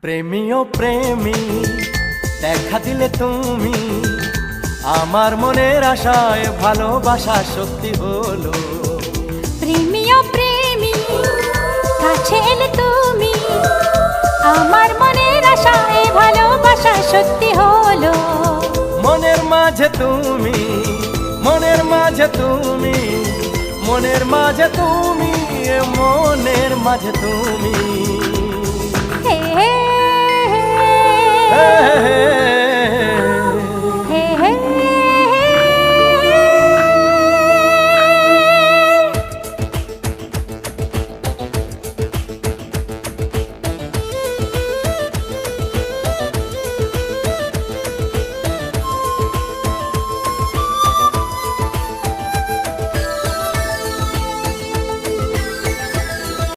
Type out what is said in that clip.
প্রেমী ও প্রেমী দেখা দিলে তুমি আমার মনের আশায় ভালোবাসা সত্যি হলো। প্রেমী ও প্রেমী কাছে এলে তুমি আমার মনের আশায় ভালোবাসা সত্যি হলো। মনের মাঝে তুমি, মনের মাঝে তুমি, মনের মাঝে তুমি, মনের মাঝে তুমি। হে হে হে। হে হে হে।